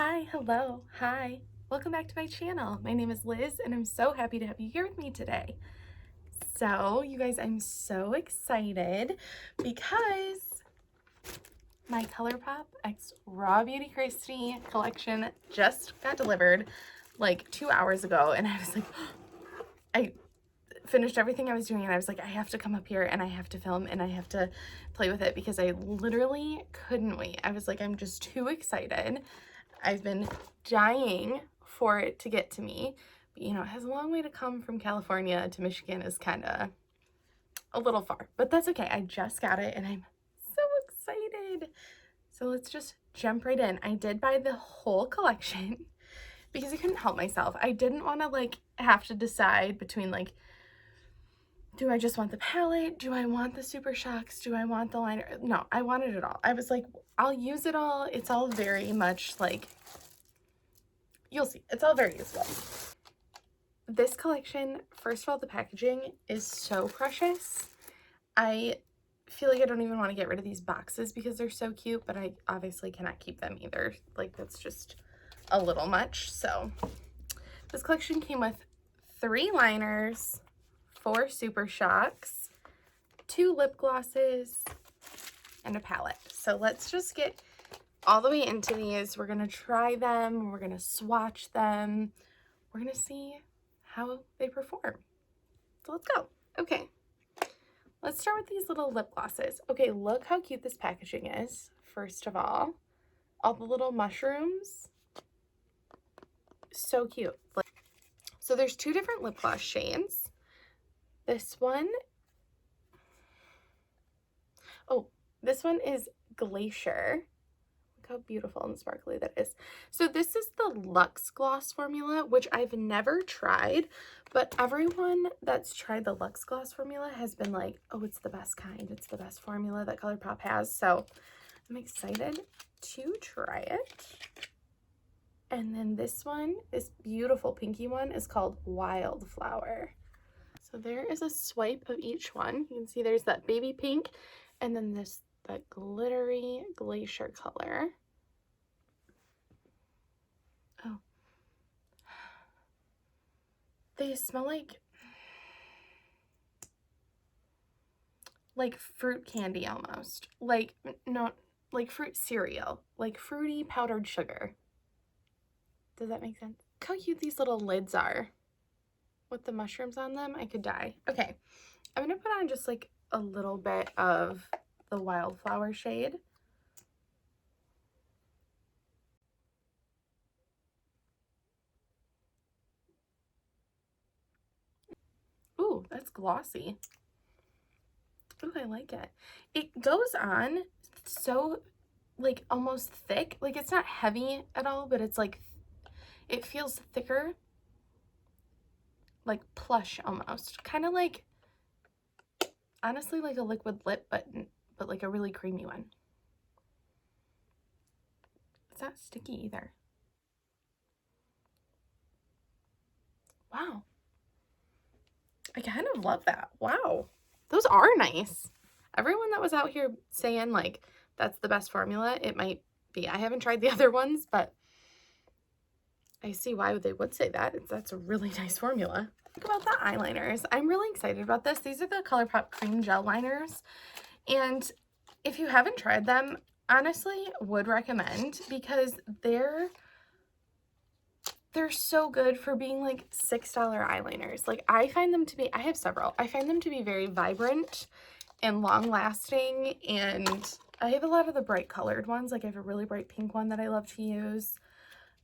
Hi, hello, hi. Welcome back to my channel. My name is Liz and I'm so happy to have you here with me today. So, you guys, I'm so excited because my Colourpop x RawBeautyKristi collection just got delivered like 2 hours ago, and I was like, I finished everything I was doing and I was like, I have to come up here and I have to film and I have to play with it because I literally couldn't wait. I was like, I'm just too excited. I've been dying for it to get to me. But, you know, it has a long way to come from California to Michigan. Is kind of a little far, but that's okay. I just got it and I'm so excited. So let's just jump right in. I did buy the whole collection because I couldn't help myself. I didn't want to like have to decide between like, do I just want the palette? Do I want the Super Shocks? Do I want the liner? No, I wanted it all. I was like, I'll use it all. It's all very much like, you'll see, it's all very useful. This collection, first of all, the packaging is so precious. I feel like I don't even want to get rid of these boxes because they're so cute, but I obviously cannot keep them either. Like, that's just a little much. So this collection came with 3 liners, 4 Super Shocks, 2 lip glosses, and a palette. So let's just get all the way into these. We're going to try them. We're going to swatch them. We're going to see how they perform. So let's go. Okay. Let's start with these little lip glosses. Okay, look how cute this packaging is. First of all the little mushrooms. So cute. So there's 2 different lip gloss shades. This one is Glacier. Look how beautiful and sparkly that is. So this is the Luxe Gloss formula, which I've never tried, but everyone that's tried the Luxe Gloss formula has been like, oh, it's the best kind. It's the best formula that Colourpop has. So I'm excited to try it. And then this one, this beautiful pinky one, is called Wildflower. So there is a swipe of each one. You can see there's that baby pink and then that glittery glacier color. Oh. They smell like fruit candy almost. Like, no, like fruit cereal. Like fruity powdered sugar. Does that make sense? Look how cute these little lids are. With the mushrooms on them, I could die. Okay, I'm gonna put on just like a little bit of the Wildflower shade. Ooh, that's glossy. Ooh, I like it. It goes on so like almost thick. Like it's not heavy at all, but it's like, it feels thicker. Like plush almost. Kind of like, honestly, like a liquid lip, but like a really creamy one. It's not sticky either. Wow. I kind of love that. Wow. Those are nice. Everyone that was out here saying like that's the best formula, it might be. I haven't tried the other ones, but I see why they would say that. That's a really nice formula. Think about the eyeliners. I'm really excited about this. These are the Colourpop cream gel liners. And if you haven't tried them, honestly would recommend because they're so good for being like $6 eyeliners. Like I find them to be, I have several. I find them to be very vibrant and long lasting, and I have a lot of the bright colored ones. Like I have a really bright pink one that I love to use,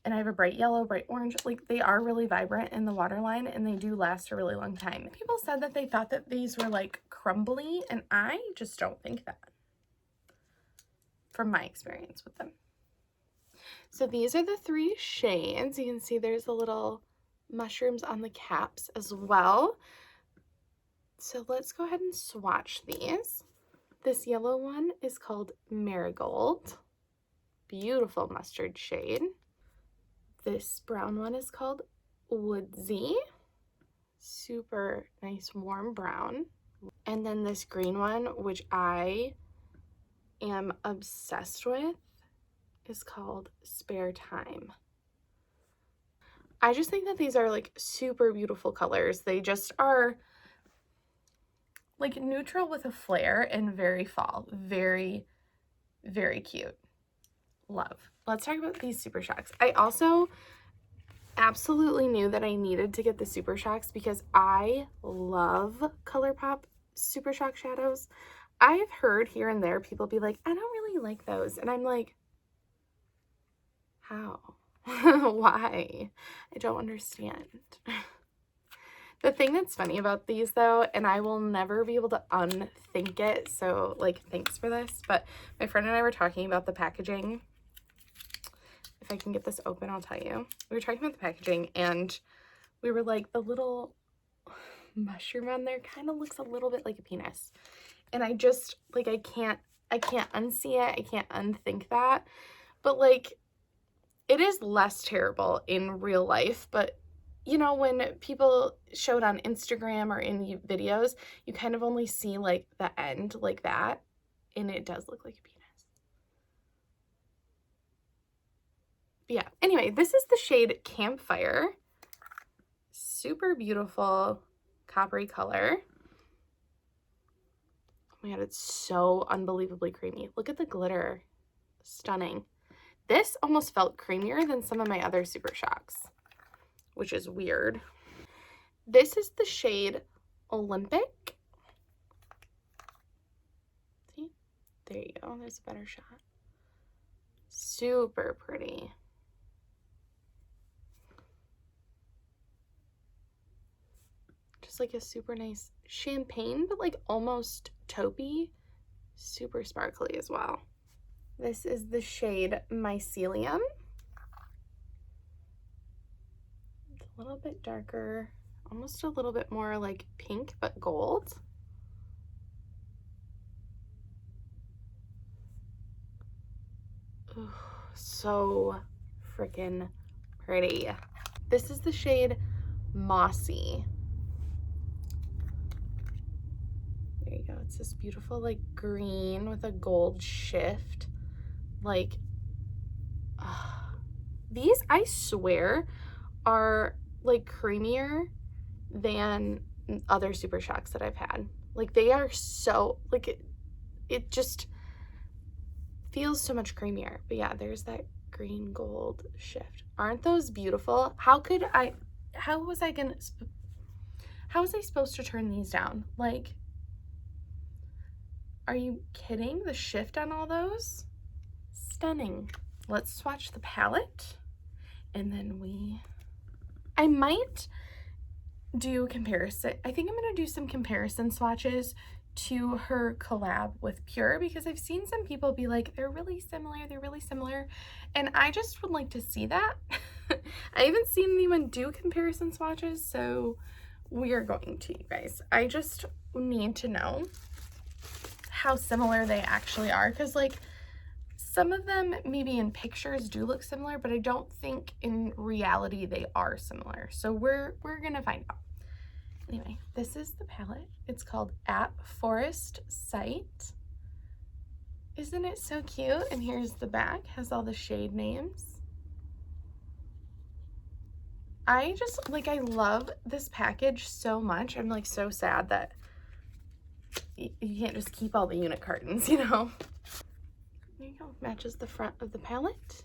and I have a bright yellow, bright orange. Like they are really vibrant in the waterline and they do last a really long time. People said that they thought that these were like crumbly, and I just don't think that from my experience with them. So these are the 3 shades. You can see there's the little mushrooms on the caps as well. So let's go ahead and swatch these. This yellow one is called Marigold. Beautiful mustard shade. This brown one is called Woodsy. Super nice warm brown. And then this green one, which I am obsessed with, is called Spare Time. I just think that these are like super beautiful colors. They just are like neutral with a flair and very fall. Very, very cute. Love. Let's talk about these Super Shocks. I also absolutely knew that I needed to get the Super Shocks because I love Colourpop Super Shock shadows. I've heard here and there people be like, I don't really like those. And I'm like, how? Why? I don't understand. The thing that's funny about these though, and I will never be able to unthink it, so like thanks for this, but my friend and I were talking about the packaging. If I can get this open, I'll tell you. We were talking about the packaging and we were like, the little mushroom on there kind of looks a little bit like a penis. And I just, like, I can't unsee it. I can't unthink that. But like, it is less terrible in real life, but you know, when people show it on Instagram or in videos, you kind of only see like the end like that, and it does look like a penis. But yeah, anyway, this is the shade Campfire. Super beautiful coppery color. Oh my god, it's so unbelievably creamy. Look at the glitter. Stunning. This almost felt creamier than some of my other Super Shocks, which is weird. This is the shade Olympic. See? There you go. There's a better shot. Super pretty. Just like a super nice champagne, but like almost taupey. Super sparkly as well. This is the shade Mycelium. It's a little bit darker, almost a little bit more like pink, but gold. Ooh, so freaking pretty. This is the shade Mossy. There you go. It's this beautiful like green with a gold shift. Like, these, I swear, are like creamier than other Super Shocks that I've had. Like, they are so, like, it just feels so much creamier. But yeah, there's that green gold shift. Aren't those beautiful? How was I supposed to turn these down? Like, are you kidding? The shift on all those? Stunning. Let's swatch the palette and then I might do comparison. I think I'm going to do some comparison swatches to her collab with Pur because I've seen some people be like, they're really similar, and I just would like to see that. I haven't seen anyone do comparison swatches, so we are going to, you guys. I just need to know how similar they actually are, because like some of them maybe in pictures do look similar, but I don't think in reality they are similar. So we're gonna find out. Anyway, this is the palette. It's called At Forest Sight. Isn't it so cute? And here's the back, has all the shade names. I just like, I love this package so much. I'm like so sad that you can't just keep all the unit cartons, you know? There you go, matches the front of the palette.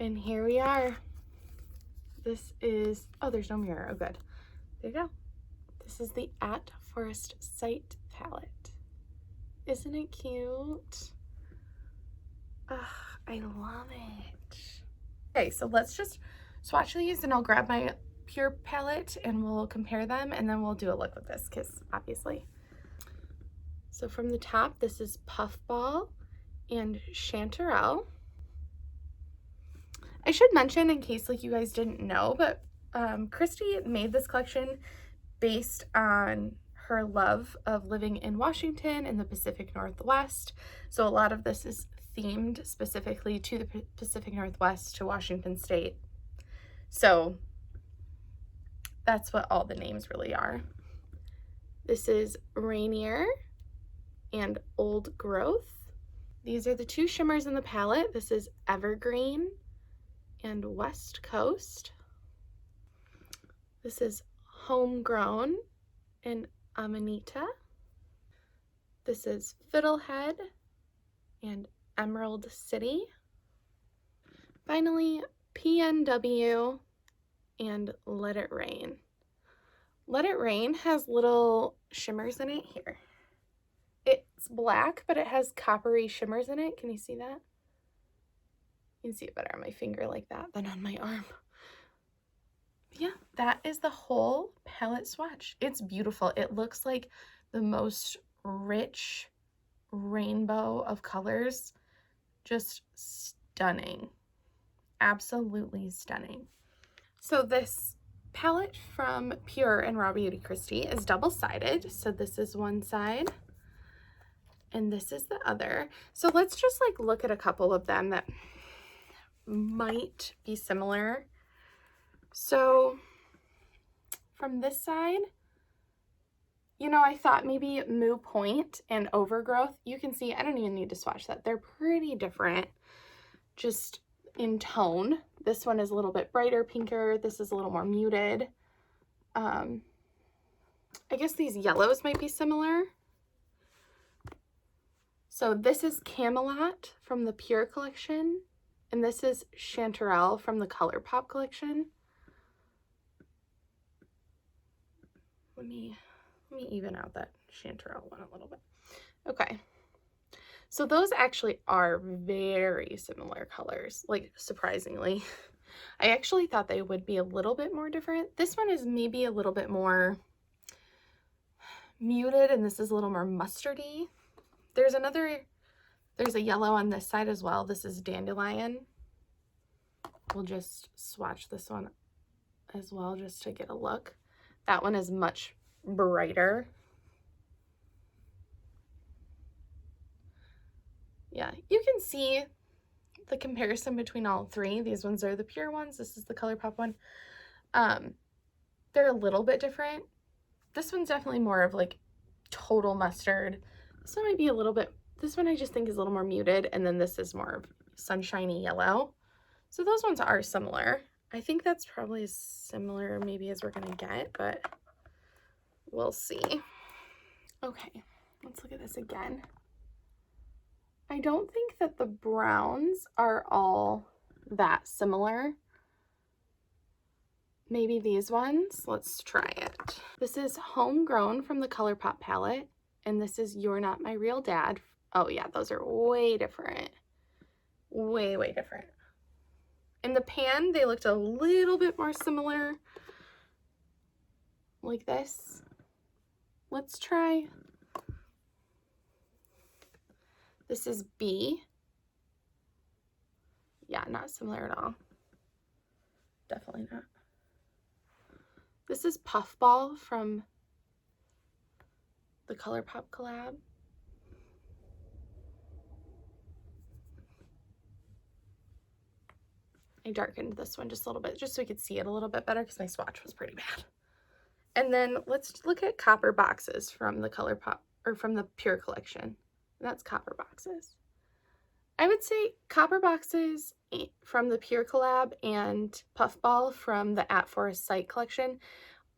And here we are. This is, oh, there's no mirror. Oh, good. There you go. This is the At Forest Sight palette. Isn't it cute? I love it. Okay, so let's just swatch these and I'll grab my Pur palette and we'll compare them and then we'll do a look with this because obviously. So from the top, this is Puffball and Chanterelle. I should mention, in case like you guys didn't know, but Kristi made this collection based on her love of living in Washington in the Pacific Northwest. So a lot of this is themed specifically to the Pacific Northwest, to Washington State. So that's what all the names really are. This is Rainier and Old Growth. These are the two shimmers in the palette. This is Evergreen and West Coast. This is Homegrown and Amanita. This is Fiddlehead and Emerald City. Finally, PNW and Let It Rain. Let It Rain has little shimmers in it here. It's black, but it has coppery shimmers in it. Can you see that? You can see it better on my finger like that than on my arm. Yeah, that is the whole palette swatch. It's beautiful. It looks like the most rich rainbow of colors. Just stunning. Absolutely stunning. So this palette from Pur and RawBeautyKristi is double-sided. So this is one side and this is the other. So let's just like look at a couple of them that might be similar. So from this side, you know, I thought maybe Moo Point and Overgrowth. You can see, I don't even need to swatch that. They're pretty different, just in tone. This one is a little bit brighter, pinker. This is a little more muted. I guess these yellows might be similar. So this is Camelot from the Pur collection, and this is Chanterelle from the Colourpop collection. Let me even out that Chanterelle one a little bit. Okay. So those actually are very similar colors, like surprisingly. I actually thought they would be a little bit more different. This one is maybe a little bit more muted and this is a little more mustardy. There's a yellow on this side as well. This is Dandelion. We'll just swatch this one as well just to get a look. That one is much brighter. Yeah, you can see the comparison between all three. These ones are the Pur ones. This is the Colourpop one. They're a little bit different. This one's definitely more of like total mustard. This one might be a little bit, this one I just think is a little more muted, and then this is more of sunshiny yellow. So those ones are similar. I think that's probably as similar maybe as we're gonna get, but we'll see. Okay, let's look at this again. I don't think that the browns are all that similar. Maybe these ones. Let's try it. This is Homegrown from the Colourpop palette, and this is You're Not My Real Dad. Oh yeah, those are way different. Way, way different. In the pan, they looked a little bit more similar, like this. Let's try. This is B. Yeah, not similar at all. Definitely not. This is Puffball from the Colourpop collab. I darkened this one just a little bit, just so we could see it a little bit better because my swatch was pretty bad. And then let's look at Copper Boxes from the Colourpop, or from the Pur collection. And that's Copper Boxes. I would say Copper Boxes from the Pur collab and Puffball from the At Forest Sight collection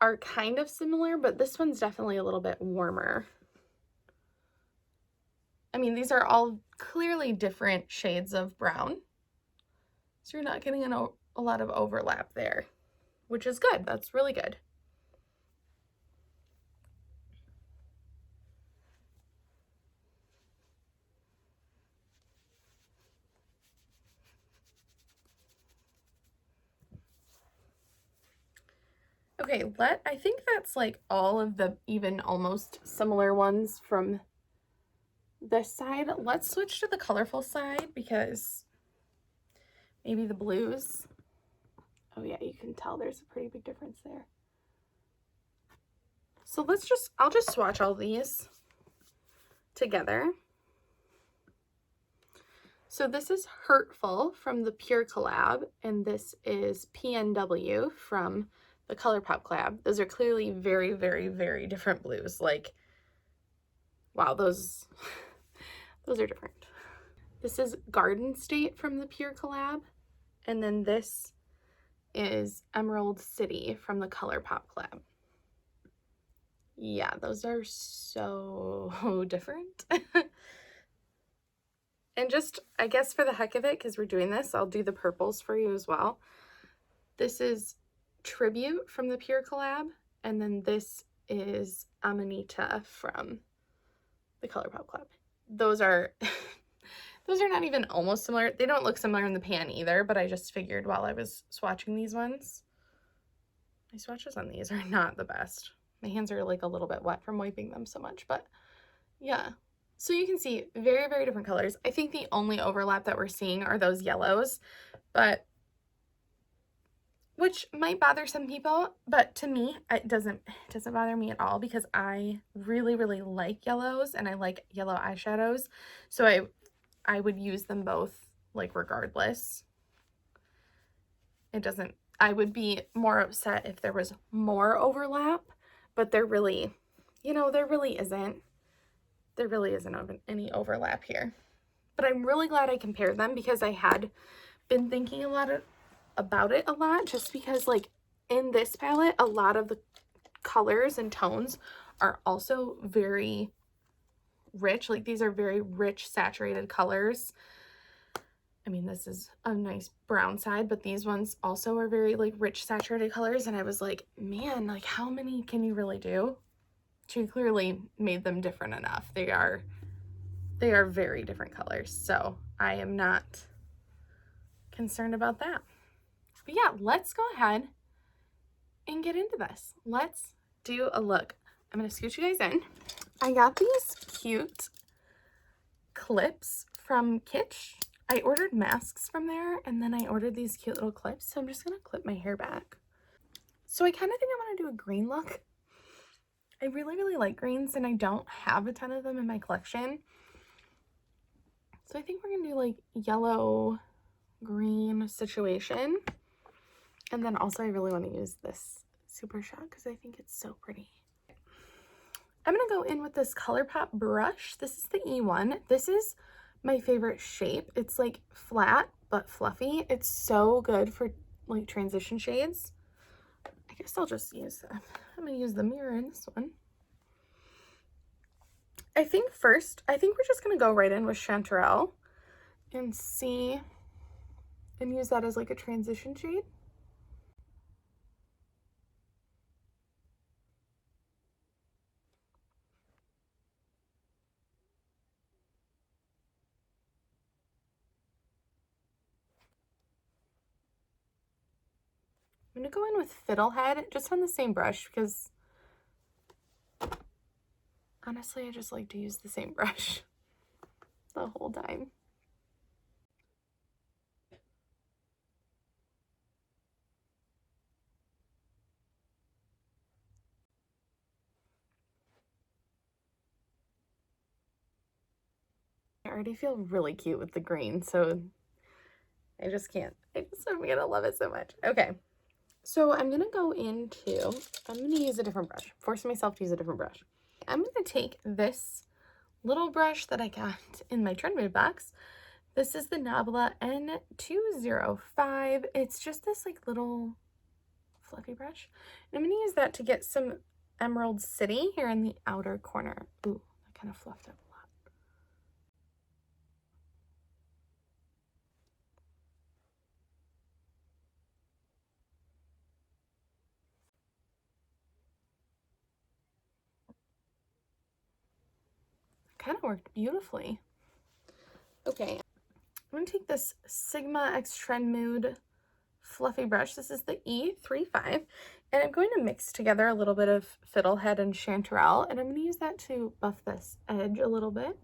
are kind of similar, but this one's definitely a little bit warmer. I mean, these are all clearly different shades of brown, so you're not getting a lot of overlap there, which is good. That's really good. Okay, I think that's like all of the even almost similar ones from this side. Let's switch to the colorful side because maybe the blues. Oh yeah, you can tell there's a pretty big difference there. So I'll just swatch all these together. So this is Hurtful from the Pur collab, and this is PNW from the Colourpop collab. Those are clearly very, very, very different blues. Like, Wow, those are different. This is Garden State from the Pure collab. And then this is Emerald City from the Colourpop collab. Yeah, those are so different. And just, I guess for the heck of it, because we're doing this, I'll do the purples for you as well. This is Tribute from the Pure collab, and then this is Amanita from the Colourpop collab. Those are those are not even almost similar. They don't look similar in the pan either, but I just figured while I was swatching these ones, my swatches on these are not the best. My hands are like a little bit wet from wiping them so much, but yeah. So you can see very, very different colors. I think the only overlap that we're seeing are those yellows, but which might bother some people, but to me, it doesn't bother me at all because I really, really like yellows and I like yellow eyeshadows. So I would use them both like regardless. It doesn't, I would be more upset if there was more overlap, but there really, you know, there really isn't any overlap here. But I'm really glad I compared them because I had been thinking about it a lot, just because like in this palette, a lot of the colors and tones are also very rich. Like these are very rich, saturated colors. I mean, this is a nice brown side, but these ones also are very like rich, saturated colors. And I was like, man, like how many can you really do? She clearly made them different enough. They are very different colors. So I am not concerned about that. But yeah, let's go ahead and get into this. Let's do a look. I'm going to scoot you guys in. I got these cute clips from Kitsch. I ordered masks from there and then I ordered these cute little clips. So I'm just going to clip my hair back. So I kind of think I want to do a green look. I really, really like greens and I don't have a ton of them in my collection. So I think we're going to do like yellow green situation. And then also I really want to use this Super Shot because I think it's so pretty. I'm going to go in with this Colourpop brush. This is the E1. This is my favorite shape. It's like flat but fluffy. It's so good for like transition shades. I guess I'll just use that. I'm going to use the mirror in this one. I think we're just going to go right in with Chanterelle and see and use that as like a transition shade. I'm going to go in with Fiddlehead just on the same brush because honestly, I just like to use the same brush the whole time. I already feel really cute with the green, so I just can't. I'm gonna love it so much. Okay, so I'm gonna use a different brush. Forcing myself to use a different brush. I'm gonna take this little brush that I got in my Trend Mood box. This is the Nabla N205. It's just this like little fluffy brush. And I'm gonna use that to get some Emerald City here in the outer corner. Ooh, I kind of fluffed up a lot. Kind of worked beautifully. Okay, I'm gonna take this Sigma X Trend Mood fluffy brush. This is the E35, and I'm going to mix together a little bit of Fiddlehead and Chanterelle, and I'm going to use that to buff this edge a little bit.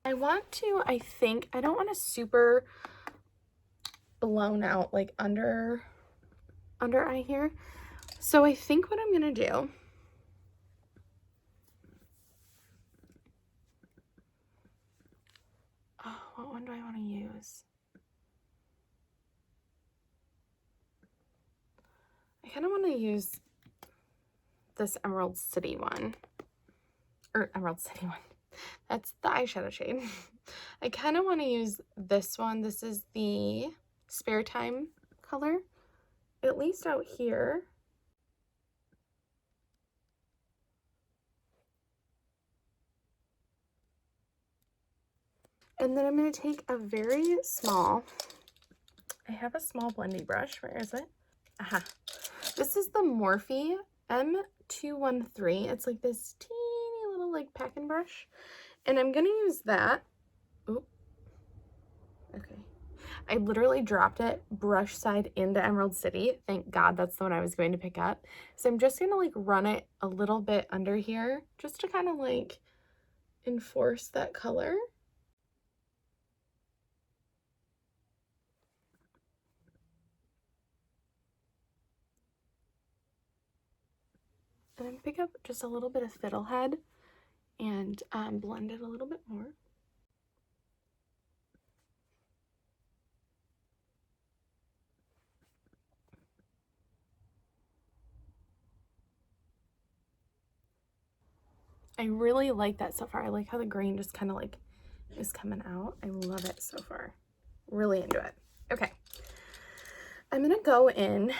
I don't want a super blown out like under eye here. So I think what I'm going to do what one do I want to use? I kind of want to use this Emerald City one. Or Emerald City one. That's the eyeshadow shade. I kind of want to use this one. This is the Spare Time color, at least out here. And then I'm going to take a very small, I have a small blendy brush. Where is it? Aha. This is the Morphe M213. It's like this teeny little like packing brush. And I'm going to use that. Oop. Okay. I literally dropped it brush side into Emerald City. Thank God that's the one I was going to pick up. So I'm just going to like run it a little bit under here just to kind of like enforce that color. And then pick up just a little bit of Fiddlehead and blend it a little bit more. I really like that so far. I like how the green just kind of like is coming out. I love it so far. Really into it. Okay. I'm going to go in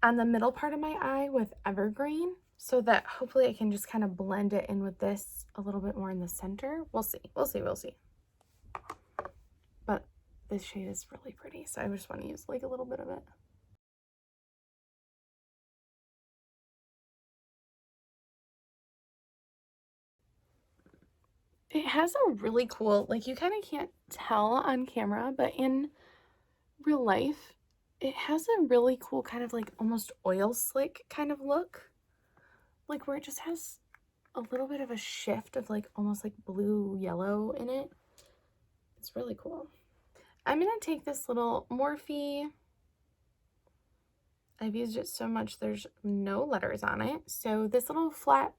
on the middle part of my eye with Evergreen so that hopefully I can just kind of blend it in with this a little bit more in the center. We'll see. We'll see. We'll see. But this shade is really pretty, so I just want to use like a little bit of it. It has a really cool, like you kind of can't tell on camera, but in real life, it has a really cool kind of like almost oil slick kind of look. Like where it just has a little bit of a shift of like almost like blue yellow in it. It's really cool. I'm going to take this little Morphe. I've used it so much there's no letters on it. So this little flat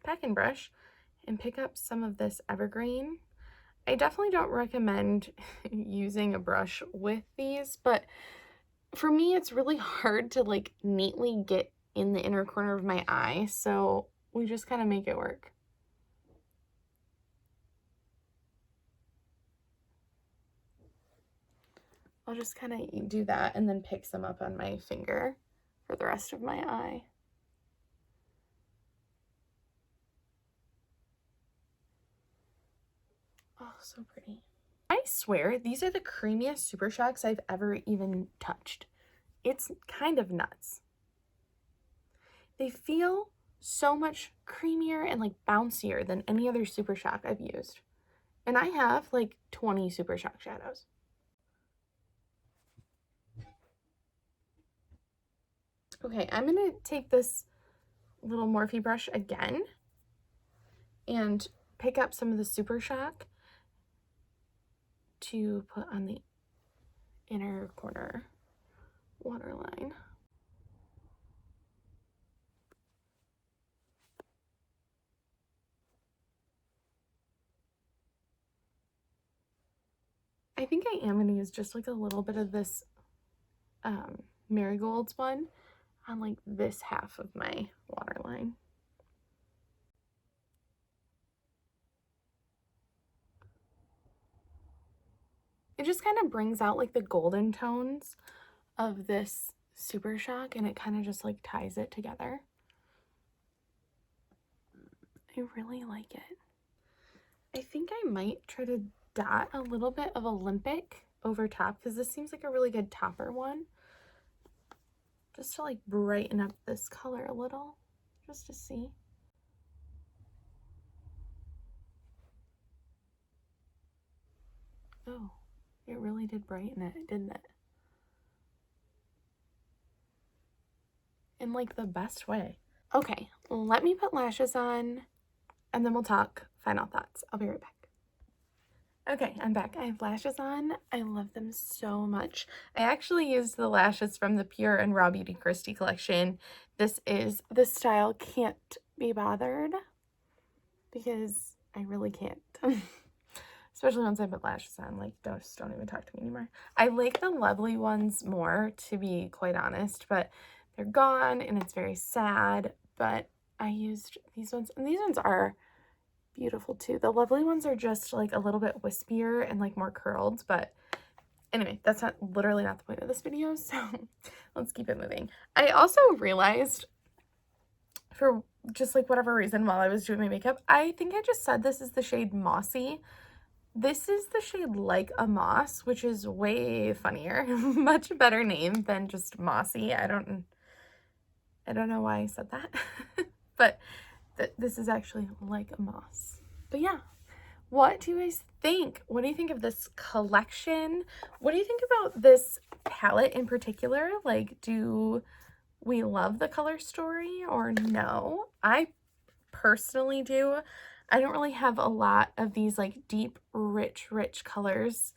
packing brush and pick up some of this Evergreen. I definitely don't recommend using a brush with these, but for me it's really hard to like neatly get in the inner corner of my eye, so we just kind of make it work. I'll just kind of do that and then pick some up on my finger for the rest of my eye. Oh, so pretty. I swear, these are the creamiest Super Shocks I've ever even touched. It's kind of nuts. They feel so much creamier and like bouncier than any other Super Shock I've used. And I have like 20 Super Shock shadows. Okay, I'm going to take this little Morphe brush again and pick up some of the Super Shock to put on the inner corner waterline. I think I am going to use just like a little bit of this Marigolds one on like this half of my waterline. It just kind of brings out like the golden tones of this Super Shock, and it kind of just like ties it together. I really like it. I think I might try to dot a little bit of Olympic over top because this seems like a really good topper one. Just to like brighten up this color a little, just to see. Oh, it really did brighten it, didn't it? In like the best way. Okay, let me put lashes on and then we'll talk final thoughts. I'll be right back. Okay, I'm back. I have lashes on. I love them so much. I actually used the lashes from the Pur and RawBeautyKristi collection. This is the style Can't Be Bothered because I really can't. Especially once I put lashes on, like don't even talk to me anymore. I like the lovely ones more, to be quite honest, but they're gone and it's very sad, but I used these ones, and these ones are beautiful too. The Lovely ones are just like a little bit wispier and like more curled, but anyway, that's literally not the point of this video, so let's keep it moving. I also realized, for just like whatever reason while I was doing my makeup, I think I just said this is the shade Mossy. This is the shade Like a Moss, which is way funnier. Much better name than just Mossy. I don't know why I said that. But this is actually Like a Moss. But yeah, what do you guys think? What do you think of this collection? What do you think about this palette in particular? Like, do we love the color story or no? I personally do. I don't really have a lot of these like deep, rich colors.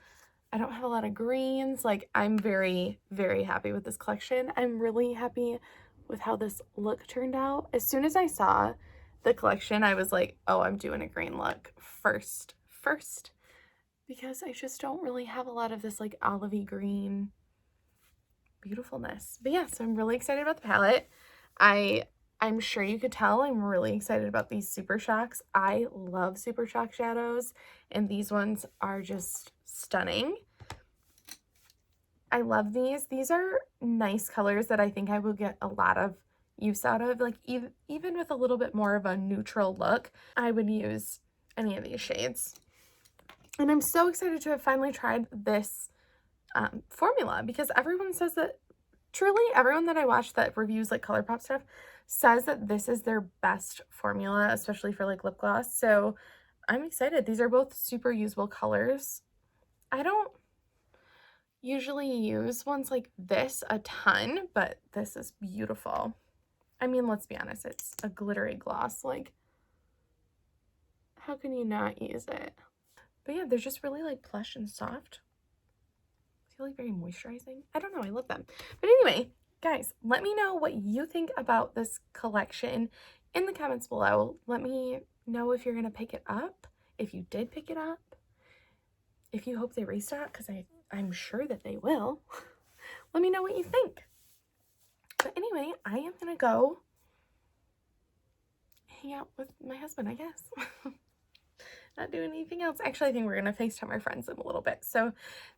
I don't have a lot of greens. Like, I'm very, very happy with this collection. I'm really happy with how this look turned out. As soon as I saw the collection, I was like, oh, I'm doing a green look first, because I just don't really have a lot of this like olivey green beautifulness. But yeah, so I'm really excited about the palette. I'm sure you could tell I'm really excited about these Super Shocks. I love Super Shock shadows, and these ones are just stunning. I love these. These are nice colors that I think I will get a lot of use out of. Like, even with a little bit more of a neutral look, I would use any of these shades. And I'm so excited to have finally tried this formula, because everyone says that, truly everyone that I watch that reviews like Colourpop stuff says that this is their best formula, especially for like lip gloss. So I'm excited. These are both super usable colors. I don't usually use ones like this a ton, but this is beautiful. I mean, let's be honest, it's a glittery gloss. Like, how can you not use it? But yeah, they're just really like plush and soft. I feel like very moisturizing. I don't know, I love them. But anyway, guys, let me know what you think about this collection in the comments below. Let me know if you're gonna pick it up, if you did pick it up, if you hope they restock, because I'm sure that they will. Let me know what you think. But anyway, I am gonna go hang out with my husband, I guess. Not doing anything else. Actually, I think we're gonna FaceTime our friends in a little bit. So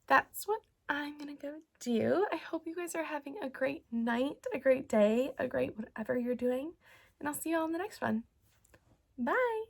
that's what I'm gonna go do. I hope you guys are having a great night, a great day, a great whatever you're doing. And I'll see you all in the next one. Bye.